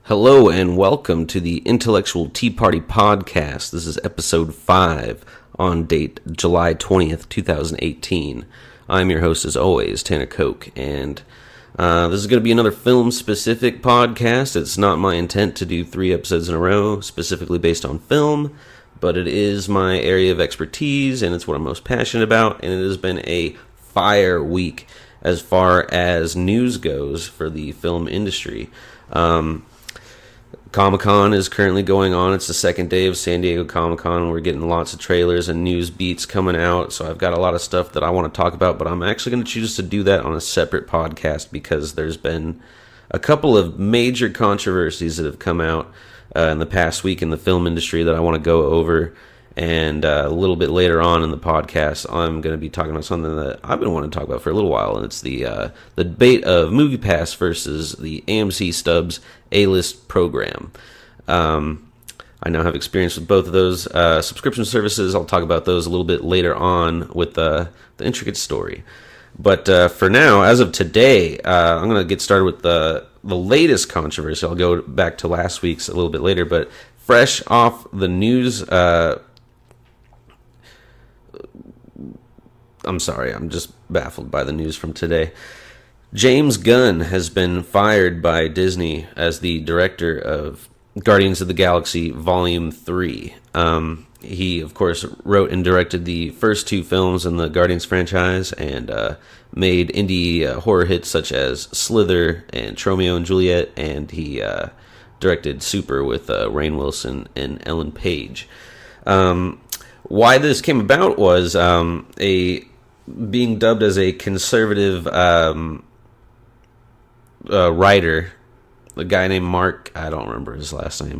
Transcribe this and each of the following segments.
Hello and welcome to the Intellectual Tea Party Podcast. This is episode 5 on date July 20th, 2018. I'm your host as always, Tanner Koch, and this is going to be another film-specific podcast. It's not my intent to do 3 episodes in a row specifically based on film, but it is my area of expertise and it's what I'm most passionate about, and it has been a fire week as far as news goes for the film industry. Comic-Con is currently going on. It's the second day of San Diego Comic-Con. We're getting lots of trailers and news beats coming out, so I've got a lot of stuff that I want to talk about, but I'm actually going to choose to do that on a separate podcast because there's been a couple of major controversies that have come out in the past week in the film industry that I want to go over, and a little bit later on in the podcast, I'm going to be talking about something that I've been wanting to talk about for a little while, and it's the debate of MoviePass versus the AMC Stubs A-List program. I now have experience with both of those subscription services. I'll talk about those a little bit later on with the intricate story. But for now, as of today, I'm going to get started with the latest controversy. I'll go back to last week's a little bit later, but fresh off the news... I'm sorry, I'm just baffled by the news from today. James Gunn has been fired by Disney as the director of Guardians of the Galaxy Volume 3. He, of course, wrote and directed the first 2 films in the Guardians franchise and made indie horror hits such as Slither and Romeo and Juliet, and he directed Super with Rainn Wilson and Ellen Page. Why this came about was being dubbed as a conservative writer, a guy named Mark, I don't remember his last name,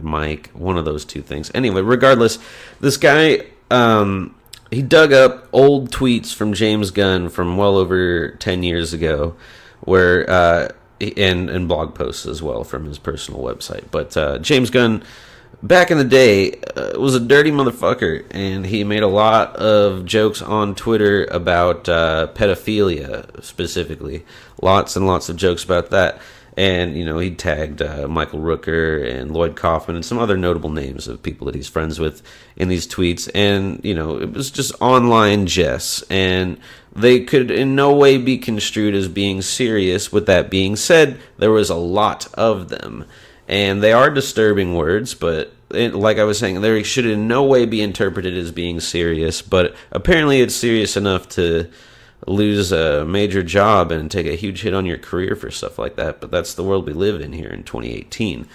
Mike, one of those 2 things. Anyway, regardless, this guy, he dug up old tweets from James Gunn from well over 10 years ago, where, and blog posts as well from his personal website. But James Gunn, back in the day, was a dirty motherfucker, and he made a lot of jokes on Twitter about pedophilia, specifically. Lots and lots of jokes about that. And, you know, he tagged Michael Rooker and Lloyd Kaufman and some other notable names of people that he's friends with in these tweets. And, you know, it was just online jests, and they could in no way be construed as being serious. With that being said, there was a lot of them. And they are disturbing words, but like I was saying, they should in no way be interpreted as being serious. But apparently it's serious enough to lose a major job and take a huge hit on your career for stuff like that. But that's the world we live in here in 2018.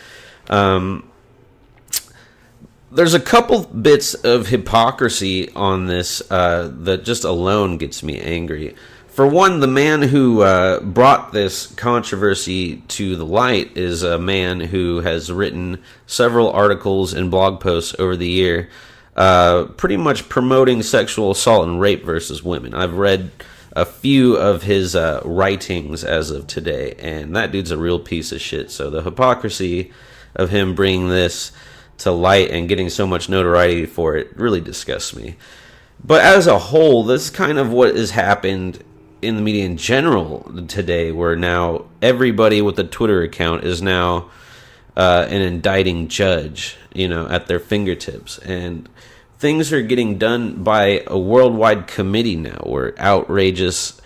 There's a couple bits of hypocrisy on this that just alone gets me angry. For one, the man who brought this controversy to the light is a man who has written several articles and blog posts over the year pretty much promoting sexual assault and rape versus women. I've read a few of his writings as of today, and that dude's a real piece of shit. So the hypocrisy of him bringing this to light and getting so much notoriety for it really disgusts me. But as a whole, this is kind of what has happened in the media in general today, where now everybody with a Twitter account is now an indicting judge, you know, at their fingertips. And things are getting done by a worldwide committee now where outrageous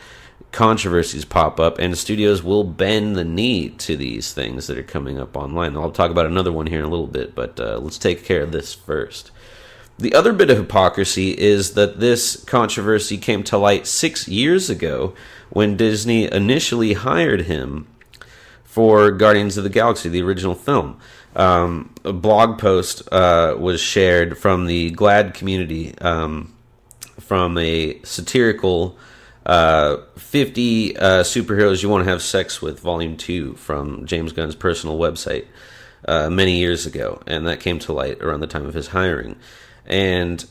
controversies pop up, and studios will bend the knee to these things that are coming up online. I'll talk about another one here in a little bit, but let's take care of this first. The other bit of hypocrisy is that this controversy came to light 6 years ago when Disney initially hired him for Guardians of the Galaxy, the original film. A blog post was shared from the GLAAD community from a satirical 50 superheroes you want to have sex with, Volume 2, from James Gunn's personal website many years ago, and that came to light around the time of his hiring. And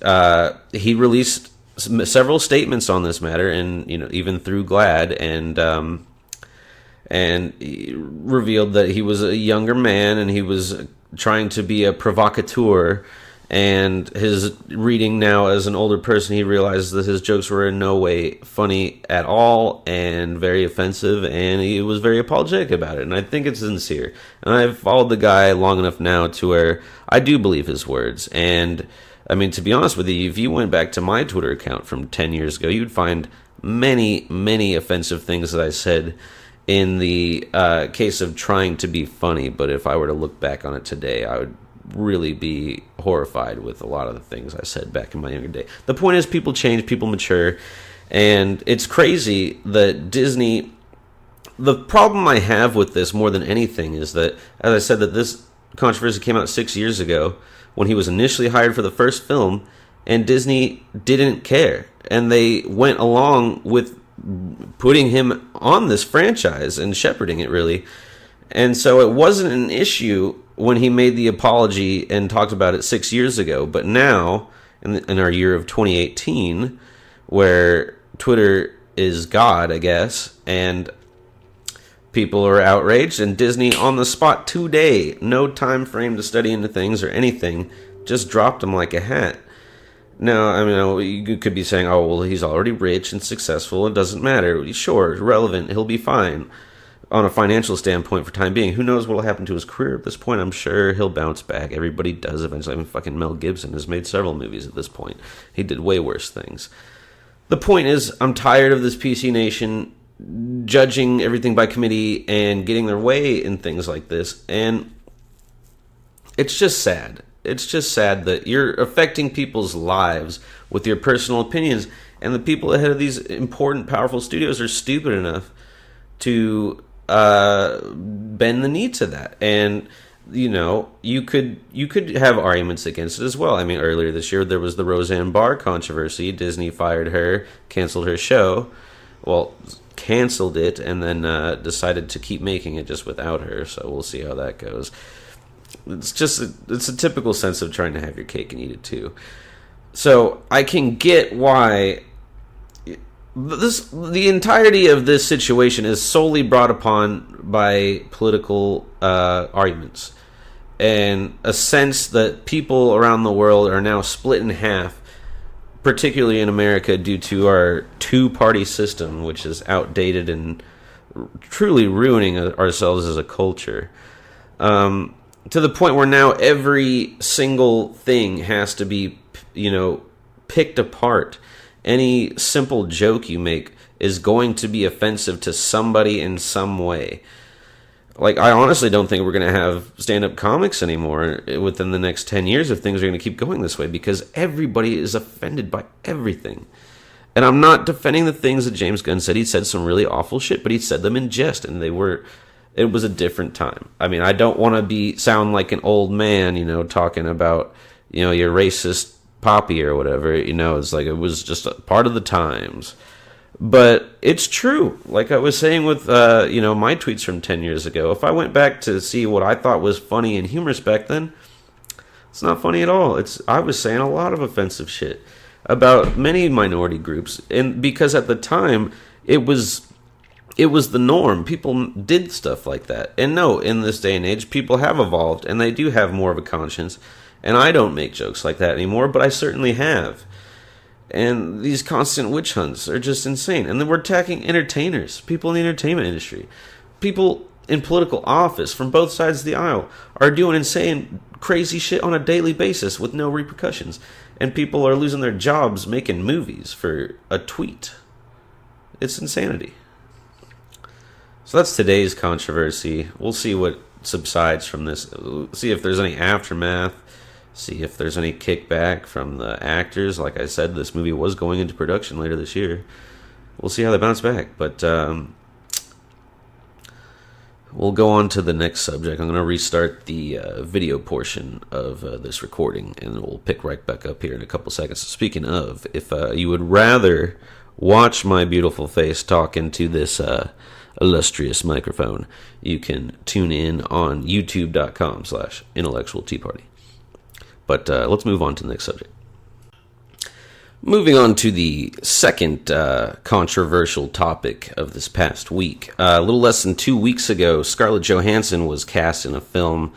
he released several statements on this matter, and you know, even through GLAAD, and he revealed that he was a younger man and he was trying to be a provocateur And his reading now as an older person, he realizes that his jokes were in no way funny at all and very offensive, and he was very apologetic about it. And I think it's sincere. And I've followed the guy long enough now to where I do believe his words. And I mean, to be honest with you, if you went back to my Twitter account from 10 years ago, you'd find many, many offensive things that I said in the case of trying to be funny. But if I were to look back on it today, I would really be horrified with a lot of the things I said back in my younger day. The point is, people change, people mature, and it's crazy that Disney... The problem I have with this more than anything is that, as I said, that this controversy came out 6 years ago when he was initially hired for the first film, and Disney didn't care. And they went along with putting him on this franchise and shepherding it, really. And so it wasn't an issue when he made the apology and talked about it 6 years ago. But now, in our year of 2018, where Twitter is God, I guess, and people are outraged, and Disney on the spot today, no time frame to study into things or anything, just dropped him like a hat. Now, I mean, you could be saying, oh, well, he's already rich and successful, it doesn't matter. Sure, relevant, he'll be fine on a financial standpoint for time being. Who knows what will happen to his career at this point? I'm sure he'll bounce back. Everybody does eventually. I mean, fucking Mel Gibson has made several movies at this point. He did way worse things. The point is, I'm tired of this PC Nation judging everything by committee and getting their way in things like this. And it's just sad. It's just sad that you're affecting people's lives with your personal opinions, and the people ahead of these important, powerful studios are stupid enough to bend the knee to that. And you know, you could have arguments against it as well. I mean, earlier this year there was the Roseanne Barr controversy. Disney fired her, canceled her show. Well, canceled it, and then decided to keep making it just without her. So we'll see how that goes. It's a typical sense of trying to have your cake and eat it too. So I can get why the entirety of this situation is solely brought upon by political arguments, and a sense that people around the world are now split in half, particularly in America, due to our two-party system, which is outdated and truly ruining ourselves as a culture. To the point where now every single thing has to be, picked apart. Any simple joke you make is going to be offensive to somebody in some way. Like, I honestly don't think we're going to have stand-up comics anymore within the next 10 years if things are going to keep going this way, because everybody is offended by everything. And I'm not defending the things that James Gunn said. He said some really awful shit, but he said them in jest, and it was a different time. I mean, I don't want to sound like an old man, talking about, your racist poppy or whatever. It's like it was just a part of the times. But it's true. Like I was saying with, my tweets from 10 years ago, if I went back to see what I thought was funny and humorous back then, it's not funny at all. I was saying a lot of offensive shit about many minority groups, and because at the time it was the norm. People did stuff like that. And no, in this day and age, people have evolved, and they do have more of a conscience. And I don't make jokes like that anymore, but I certainly have. And these constant witch hunts are just insane. And then we're attacking entertainers, people in the entertainment industry. People in political office from both sides of the aisle are doing insane, crazy shit on a daily basis with no repercussions. And people are losing their jobs making movies for a tweet. It's insanity. So that's today's controversy. We'll see what subsides from this. We'll see if there's any aftermath. See if there's any kickback from the actors. Like I said, this movie was going into production later this year. We'll see how they bounce back. But we'll go on to the next subject. I'm going to restart the video portion of this recording, and we'll pick right back up here in a couple seconds. Speaking of, if you would rather watch my beautiful face talk into this illustrious microphone, you can tune in on youtube.com/intellectual tea party. But let's move on to the next subject. Moving on to the second controversial topic of this past week. A little less than 2 weeks ago, Scarlett Johansson was cast in a film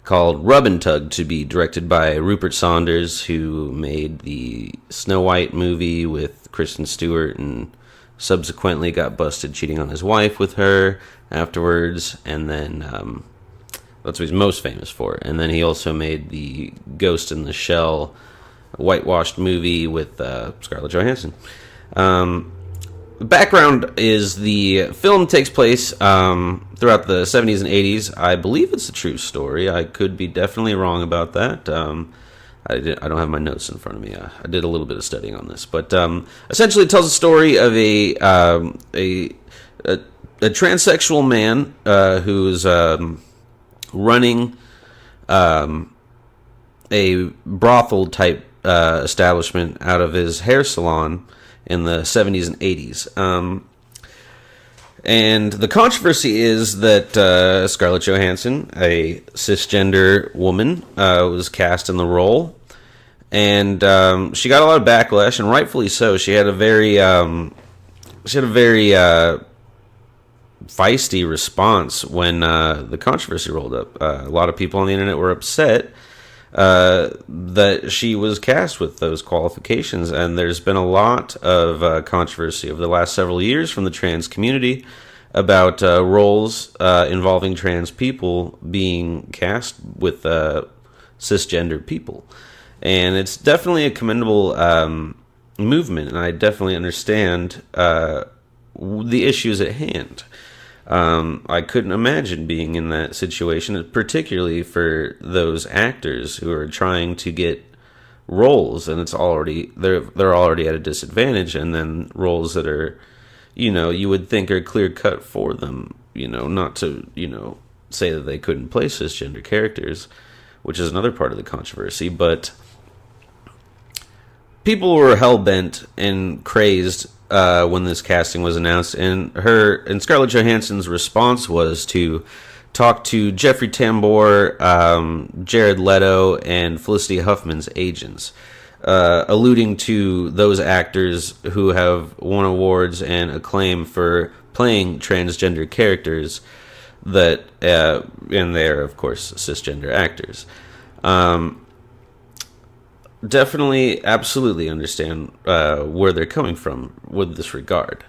called Rub and Tug to be directed by Rupert Sanders, who made the Snow White movie with Kristen Stewart and subsequently got busted cheating on his wife with her afterwards. And then that's what he's most famous for. And then he also made the Ghost in the Shell whitewashed movie with Scarlett Johansson. The background is the film takes place throughout the 70s and 80s. I believe it's a true story. I could be definitely wrong about that. I don't have my notes in front of me. I did a little bit of studying on this, but essentially it tells a story of a transsexual man who's running a brothel type establishment out of his hair salon in the 70s and 80s. And the controversy is that Scarlett Johansson, a cisgender woman, was cast in the role. And she got a lot of backlash, and rightfully so. She had a very feisty response when the controversy rolled up. A lot of people on the internet were upset that she was cast with those qualifications, and there's been a lot of controversy over the last several years from the trans community about roles involving trans people being cast with cisgender people. And it's definitely a commendable movement, and I definitely understand the issues at hand. I couldn't imagine being in that situation, particularly for those actors who are trying to get roles, and they're already at a disadvantage, and then roles that are, you would think are clear cut for them, not to, say that they couldn't play cisgender characters, which is another part of the controversy, but people were hell-bent and crazed when this casting was announced, and Scarlett Johansson's response was to talk to Jeffrey Tambor, Jared Leto, and Felicity Huffman's agents, alluding to those actors who have won awards and acclaim for playing transgender characters that, and they're, of course, cisgender actors. Definitely, absolutely understand where they're coming from with this regard.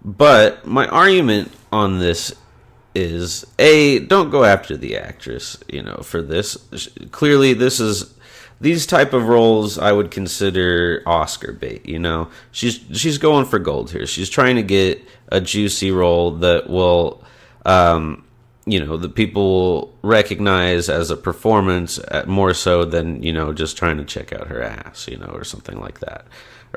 But my argument on this is, don't go after the actress, for this. Clearly, these type of roles I would consider Oscar bait, She's going for gold here. She's trying to get a juicy role that will, that people will recognize as a performance more so than, just trying to check out her ass, or something like that.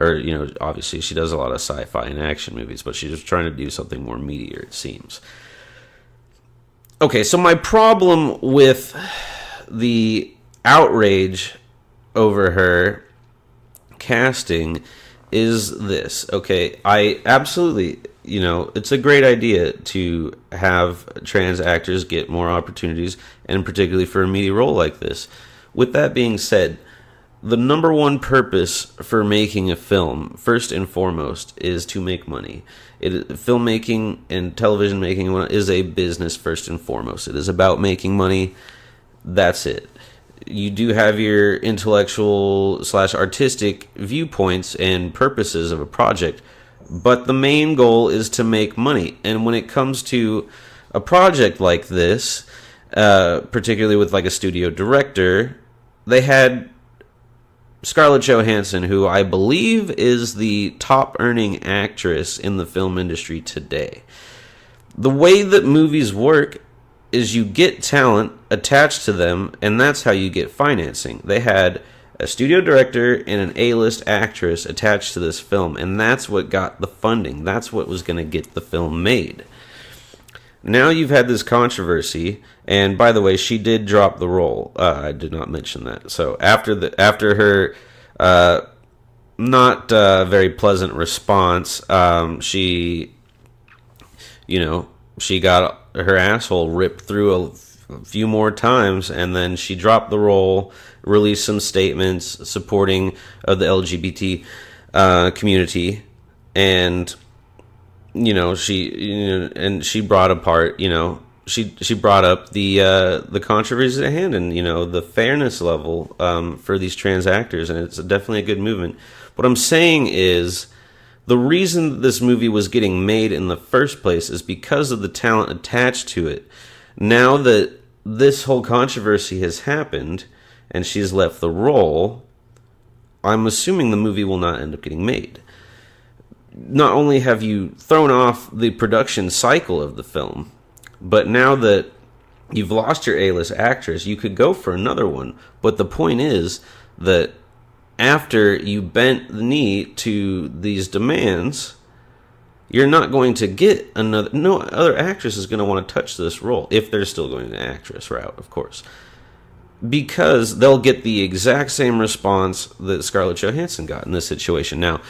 Or, obviously she does a lot of sci-fi and action movies, but she's just trying to do something more meatier, it seems. Okay, so my problem with the outrage over her casting is this. Okay, I absolutely, it's a great idea to have trans actors get more opportunities, and particularly for a meaty role like this. With that being said, the number one purpose for making a film, first and foremost, is to make money. Filmmaking and television making is a business first and foremost. It is about making money. That's it. You do have your intellectual / artistic viewpoints and purposes of a project, but the main goal is to make money. And when it comes to a project like this, particularly with like a studio director, they had Scarlett Johansson, who I believe is the top earning actress in the film industry today. The way that movies work is you get talent attached to them, and that's how you get financing. They had a studio director and an A-list actress attached to this film, and that's what got the funding. That's what was going to get the film made. Now you've had this controversy, and by the way, she did drop the role. I did not mention that. So after her not very pleasant response, she got her asshole ripped through a few more times, and then she dropped the role, released some statements supporting of the LGBT community, and she brought apart she brought up the controversies at hand, and the fairness level for these trans actors, and it's definitely a good movement. What I'm saying is, the reason this movie was getting made in the first place is because of the talent attached to it. Now that this whole controversy has happened and she's left the role, I'm assuming the movie will not end up getting made. Not only have you thrown off the production cycle of the film, but now that you've lost your A-list actress, you could go for another one. But the point is that after you bent the knee to these demands, you're not going to get another. No other actress is going to want to touch this role, if they're still going the actress route, of course, because they'll get the exact same response that Scarlett Johansson got in this situation. Now,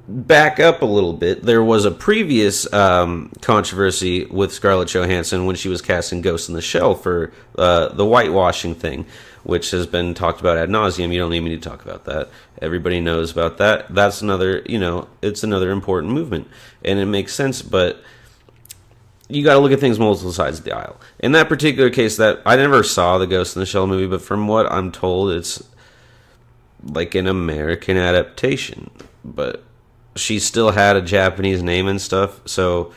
back up a little bit, there was a previous controversy with Scarlett Johansson when she was casting Ghost in the Shell for the whitewashing thing, which has been talked about ad nauseum. You don't need me to talk about that. Everybody knows about that. That's another, it's another important movement, and it makes sense, but you got to look at things multiple sides of the aisle. In that particular case, that I never saw the Ghost in the Shell movie, but from what I'm told, it's like an American adaptation, but she still had a Japanese name and stuff, so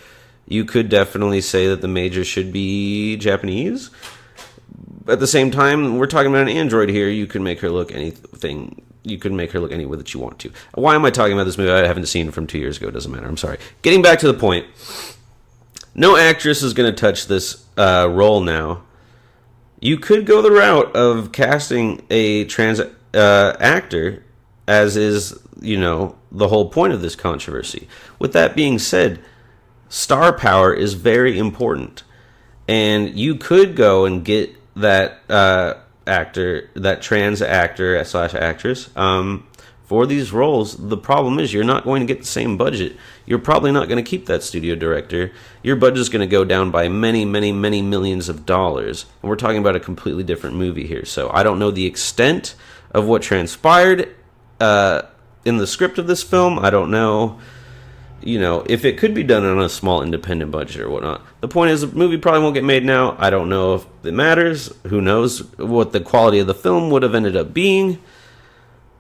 you could definitely say that the major should be Japanese. At the same time, we're talking about an android here. You can make her look anything. You can make her look any way that you want to. Why am I talking about this movie? I haven't seen it from 2 years ago. It doesn't matter. I'm sorry. Getting back to the point, no actress is going to touch this role now. You could go the route of casting a trans actor, as is, the whole point of this controversy. With that being said, star power is very important. And you could go and get that actor, that trans actor / actress, for these roles. The problem is you're not going to get the same budget. You're probably not going to keep that studio director. Your budget is going to go down by many, many, many millions of dollars. And we're talking about a completely different movie here. So I don't know the extent of what transpired in the script of this film. I don't know, if it could be done on a small independent budget or whatnot. The point is, the movie probably won't get made now. I don't know if it matters. Who knows what the quality of the film would have ended up being.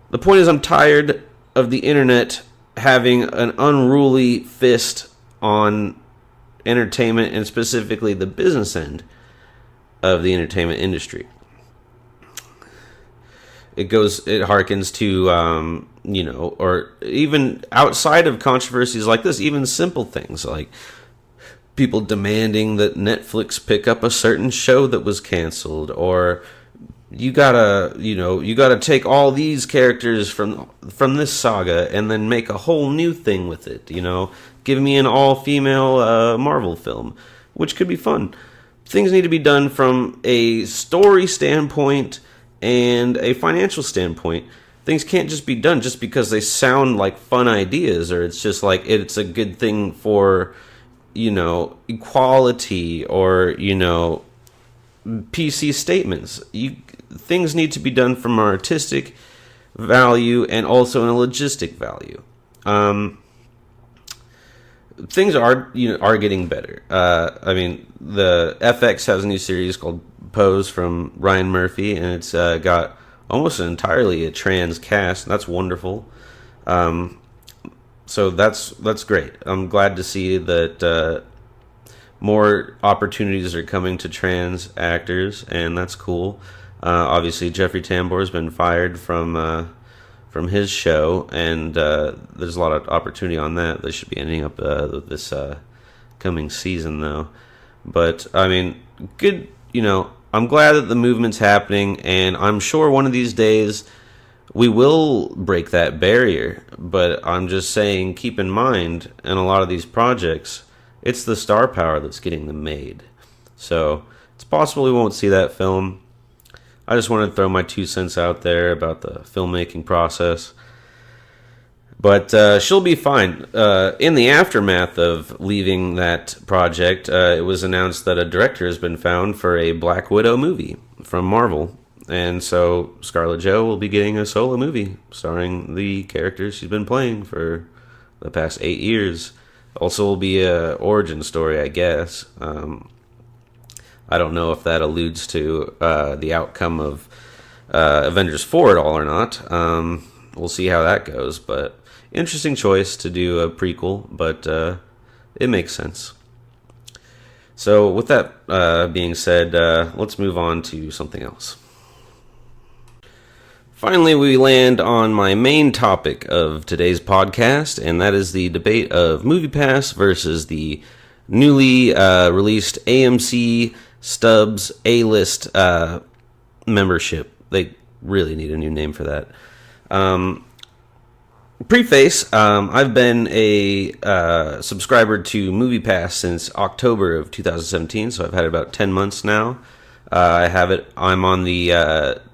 The point is, I'm tired of the internet having an unruly fist on entertainment, and specifically the business end of the entertainment industry. It harkens to, or even outside of controversies like this, even simple things like people demanding that Netflix pick up a certain show that was canceled, or you gotta take all these characters from this saga and then make a whole new thing with it. Give me an all-female Marvel film, which could be fun. Things need to be done from a story standpoint and a financial standpoint. Things can't just be done just because they sound like fun ideas, or it's just like it's a good thing for, equality, or, PC statements. Things need to be done from an artistic value and also a logistic value. Things are getting better. The FX has a new series called Pose from Ryan Murphy, and it's got almost entirely a trans cast. That's wonderful. So that's great. I'm glad to see that more opportunities are coming to trans actors, and that's cool. Obviously, Jeffrey Tambor has been fired from his show, and there's a lot of opportunity on that. They should be ending up this coming season, though. But good. I'm glad that the movement's happening, and I'm sure one of these days we will break that barrier. But I'm just saying, keep in mind, in a lot of these projects, it's the star power that's getting them made. So it's possible we won't see that film. I just wanted to throw my 2 cents out there about the filmmaking process. But she'll be fine. In the aftermath of leaving that project, it was announced that a director has been found for a Black Widow movie from Marvel. And so Scarlett Jo will be getting a solo movie starring the characters she's been playing for the past 8 years. Also will be a origin story, I guess. I don't know if that alludes to the outcome of Avengers 4 at all or not. We'll see how that goes, but interesting choice to do a prequel, but it makes sense. So with that being said, let's move on to something else. Finally, we land on my main topic of today's podcast, and that is the debate of MoviePass versus the newly released AMC Stubs A-List membership. They really need a new name for that. Preface, I've been a subscriber to MoviePass since October of 2017, so I've had it about 10 months now. I'm on the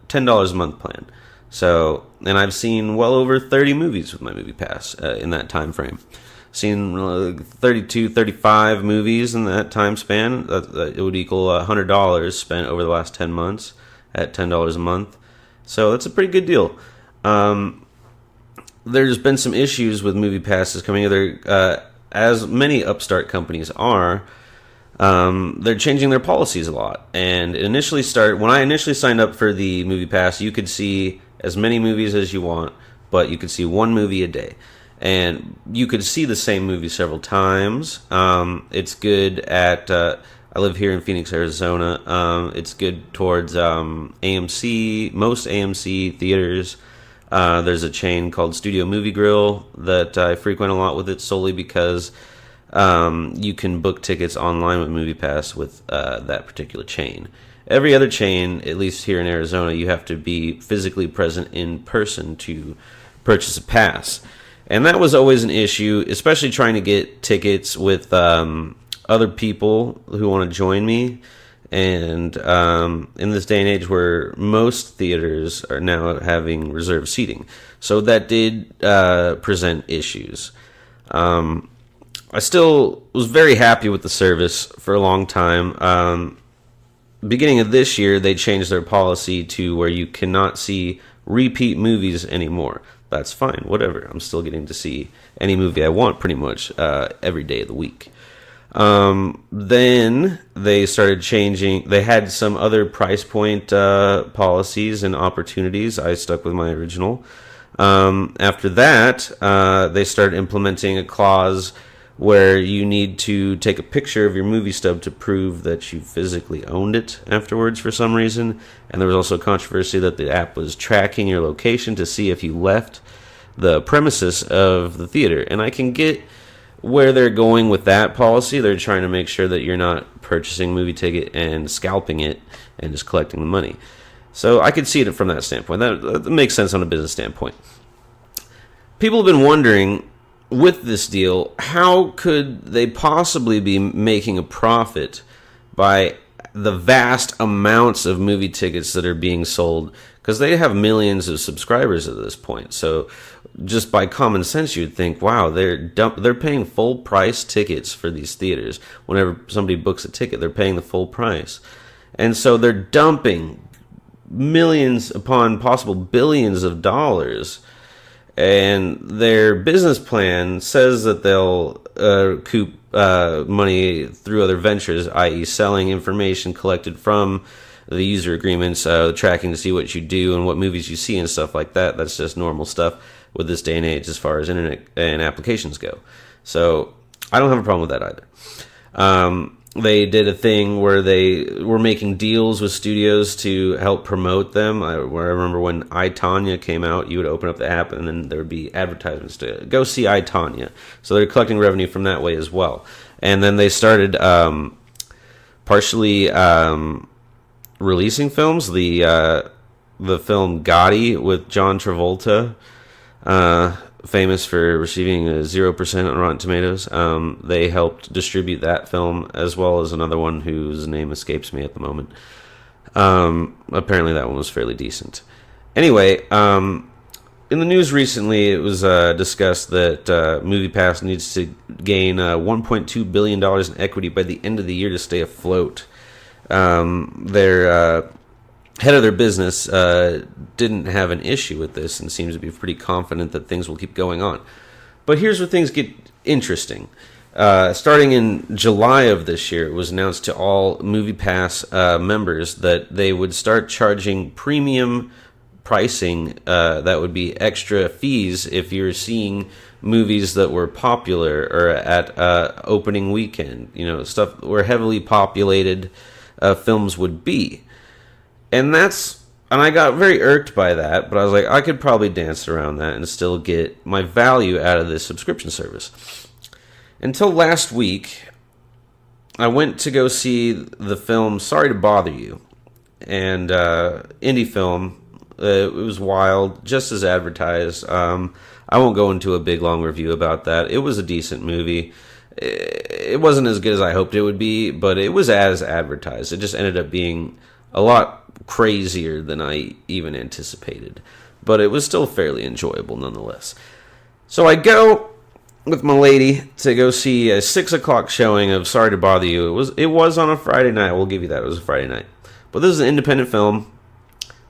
$10 a month plan. So, and I've seen well over 30 movies with my MoviePass in that time frame. Seen 32, 35 movies in that time span. It would equal $100 spent over the last 10 months at $10 a month. So that's a pretty good deal. There's been some issues with MoviePasses coming together, as many upstart companies are. They're changing their policies a lot. And when I initially signed up for the MoviePass, you could see as many movies as you want, but you could see one movie a day. And you could see the same movie several times. It's good at, I live here in Phoenix, Arizona. It's good towards AMC, most AMC theaters. There's a chain called Studio Movie Grill that I frequent a lot with it solely because you can book tickets online with MoviePass with that particular chain. Every other chain, at least here in Arizona, you have to be physically present in person to purchase a pass. And that was always an issue, especially trying to get tickets with other people who want to join me. And in this day and age where most theaters are now having reserved seating. So that did present issues. I still was very happy with the service for a long time. Beginning of this year, they changed their policy to where you cannot see repeat movies anymore. That's fine, whatever. I'm still getting to see any movie I want pretty much every day of the week. Then they started changing. They had some other price point policies and opportunities. I stuck with my original. After that, they started implementing a clause where you need to take a picture of your movie stub to prove that you physically owned it afterwards for some reason. And there was also controversy that the app was tracking your location to see if you left the premises of the theater. And I can get where they're going with that policy. They're trying to make sure that you're not purchasing a movie ticket and scalping it and just collecting the money. So I could see it from that standpoint. That makes sense on a business standpoint. People have been wondering, with this deal, how could they possibly be making a profit by the vast amounts of movie tickets that are being sold? Because they have millions of subscribers at this point. So just by common sense, you'd think, wow, they're paying full price tickets for these theaters. Whenever somebody books a ticket, they're paying the full price. And so they're dumping millions upon possible billions of dollars. And their business plan says that they'll recoup money through other ventures, i.e. selling information collected from the user agreements, tracking to see what you do and what movies you see and stuff like that. That's just normal stuff with this day and age as far as internet and applications go. So I don't have a problem with that either. They did a thing where they were making deals with studios to help promote them. I remember when I, Tonya came out, you would open up the app and then there would be advertisements to go see I, Tonya. So they're collecting revenue from that way as well. And then they started partially releasing films. The film Gotti with John Travolta, famous for receiving a 0% on Rotten Tomatoes. They helped distribute that film, as well as another one whose name escapes me at the moment. Apparently that one was fairly decent. Anyway, in the news recently, it was discussed that MoviePass needs to gain $1.2 billion in equity by the end of the year to stay afloat. Their head of their business didn't have an issue with this and seems to be pretty confident that things will keep going on. But here's where things get interesting. Starting in July of this year, it was announced to all MoviePass members that they would start charging premium pricing. That would be extra fees if you're seeing movies that were popular or at opening weekend. Stuff where heavily populated films would be. And I got very irked by that, but I was like, I could probably dance around that and still get my value out of this subscription service. Until last week, I went to go see the film Sorry to Bother You, and indie film. It was wild, just as advertised. I won't go into a big, long review about that. It was a decent movie. It wasn't as good as I hoped it would be, but it was as advertised. It just ended up being a lot crazier than I even anticipated, but it was still fairly enjoyable nonetheless. So I go with my lady to go see a 6 o'clock showing of Sorry to Bother You. It was on a Friday night. We'll give you that. It was a Friday night. But this is an independent film.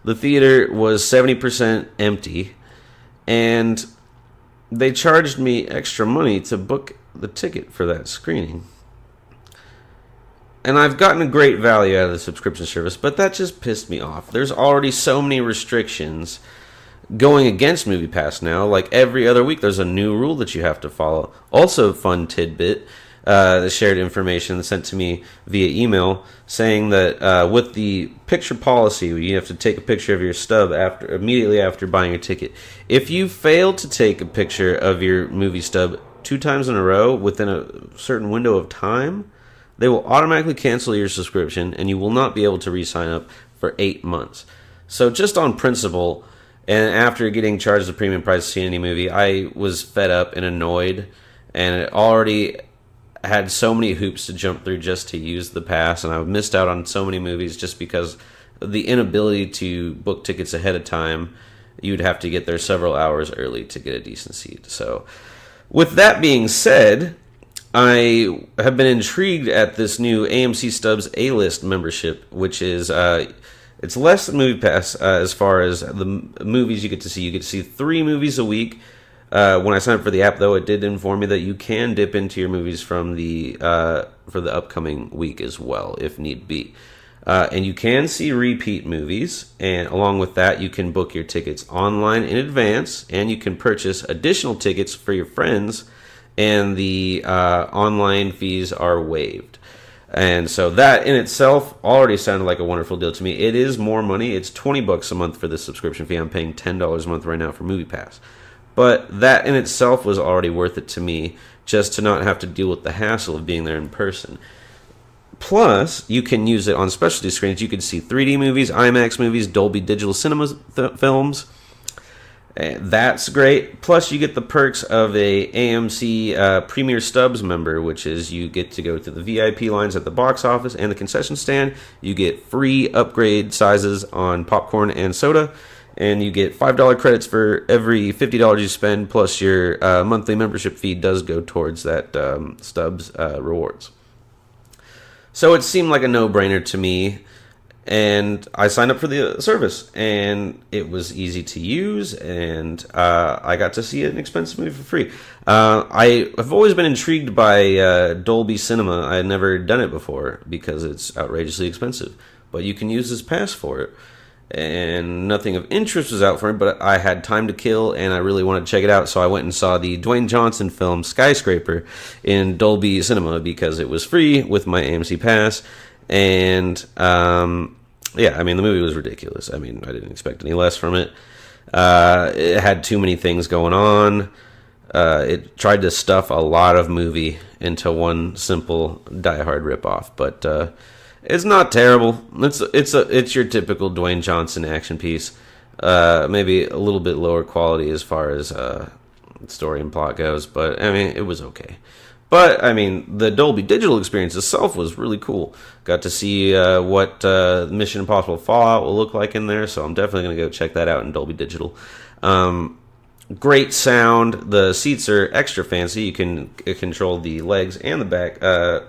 The theater was 70% empty, and they charged me extra money to book the ticket for that screening. And I've gotten a great value out of the subscription service, but that just pissed me off. There's already so many restrictions going against MoviePass now. Like every other week, there's a new rule that you have to follow. Also, fun tidbit, the shared information sent to me via email saying that with the picture policy, you have to take a picture of your stub immediately after buying your ticket. If you fail to take a picture of your movie stub 2 times in a row within a certain window of time, they will automatically cancel your subscription, and you will not be able to re-sign up for 8 months. So just on principle, and after getting charged the premium price to see any movie, I was fed up and annoyed, and it already had so many hoops to jump through just to use the pass, and I missed out on so many movies just because of the inability to book tickets ahead of time. You'd have to get there several hours early to get a decent seat. So with that being said, I have been intrigued at this new AMC Stubs A-List membership, which is it's less than MoviePass as far as the movies you get to see. You get to see 3 movies a week. When I signed up for the app, though, it did inform me that you can dip into your movies from for the upcoming week as well, if need be. And you can see repeat movies, and along with that, you can book your tickets online in advance, and you can purchase additional tickets for your friends, and the online fees are waived. And so that in itself already sounded like a wonderful deal to me. It is more money. It's $20 a month for this subscription fee. I'm paying $10 a month right now for MoviePass. But that in itself was already worth it to me, just to not have to deal with the hassle of being there in person. Plus, you can use it on specialty screens. You can see 3D movies, IMAX movies, Dolby Digital Cinema films. That's great. Plus, you get the perks of a AMC Premier Stubs member, which is you get to go to the VIP lines at the box office and the concession stand. You get free upgrade sizes on popcorn and soda, and you get $5 credits for every $50 you spend. Plus, your monthly membership fee does go towards that Stubs rewards. So it seemed like a no-brainer to me. And I signed up for the service, and it was easy to use, and I got to see an expensive movie for free. I have always been intrigued by Dolby Cinema. I had never done it before because it's outrageously expensive, but you can use this pass for it. And nothing of interest was out for me, but I had time to kill, and I really wanted to check it out, so I went and saw the Dwayne Johnson film Skyscraper in Dolby Cinema because it was free with my AMC pass. And yeah, I mean, the movie was ridiculous. I mean, I didn't expect any less from it. It had too many things going on. It tried to stuff a lot of movie into one simple Die Hard ripoff, but it's not terrible. It's your typical Dwayne Johnson action piece. Maybe a little bit lower quality as far as story and plot goes, but I mean, it was okay. But, I mean, the Dolby Digital experience itself was really cool. Got to see what Mission Impossible Fallout will look like in there, so I'm definitely going to go check that out in Dolby Digital. Great sound. The seats are extra fancy. You can control the legs and the back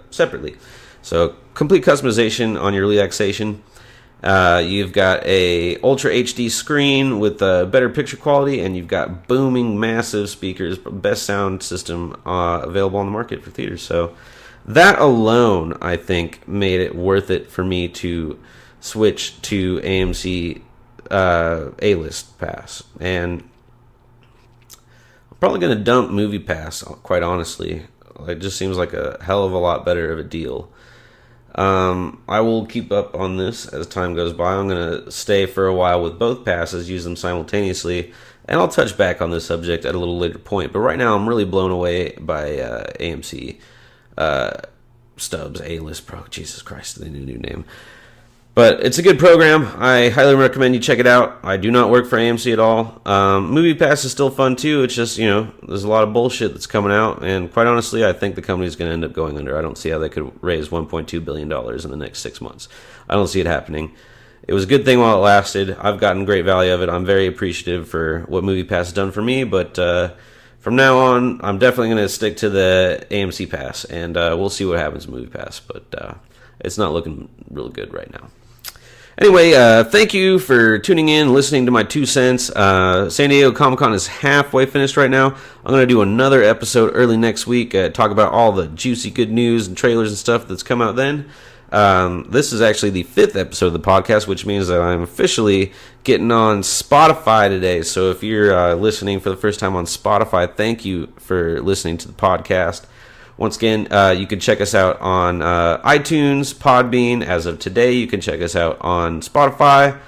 separately. So, complete customization on your relaxation. You've got a Ultra HD screen with better picture quality, and you've got booming, massive speakers, best sound system available on the market for theaters. So that alone, I think, made it worth it for me to switch to AMC A-List Pass. And I'm probably going to dump Movie Pass, quite honestly. It just seems like a hell of a lot better of a deal. I will keep up on this as time goes by. I'm going to stay for a while with both passes, use them simultaneously, and I'll touch back on this subject at a little later point. But right now, I'm really blown away by AMC Stubs A-List Pro. Jesus Christ, they need a new name. But it's a good program. I highly recommend you check it out. I do not work for AMC at all. Movie Pass is still fun too. It's just, there's a lot of bullshit that's coming out. And quite honestly, I think the company's going to end up going under. I don't see how they could raise $1.2 billion in the next 6 months. I don't see it happening. It was a good thing while it lasted. I've gotten great value of it. I'm very appreciative for what Movie Pass has done for me. But from now on, I'm definitely going to stick to the AMC Pass. And we'll see what happens with Movie Pass. But it's not looking really good right now. Anyway, thank you for tuning in, listening to my 2 cents. San Diego Comic-Con is halfway finished right now. I'm going to do another episode early next week, talk about all the juicy good news and trailers and stuff that's come out then. This is actually the 5th episode of the podcast, which means that I'm officially getting on Spotify today. So if you're listening for the first time on Spotify, thank you for listening to the podcast. Once again, you can check us out on iTunes, Podbean. As of today, you can check us out on Spotify.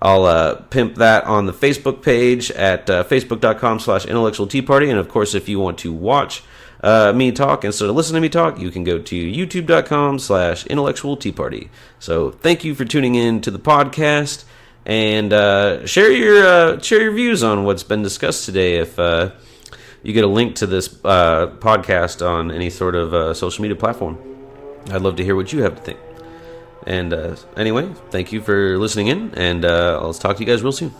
I'll pimp that on the Facebook page at facebook.com/intellectual tea party. And of course, if you want to watch me talk instead of listen to me talk, you can go to youtube.com/intellectual tea party. So thank you for tuning in to the podcast, and share your views on what's been discussed today. If you get a link to this podcast on any sort of social media platform, I'd love to hear what you have to think. And anyway, thank you for listening in, and I'll talk to you guys real soon.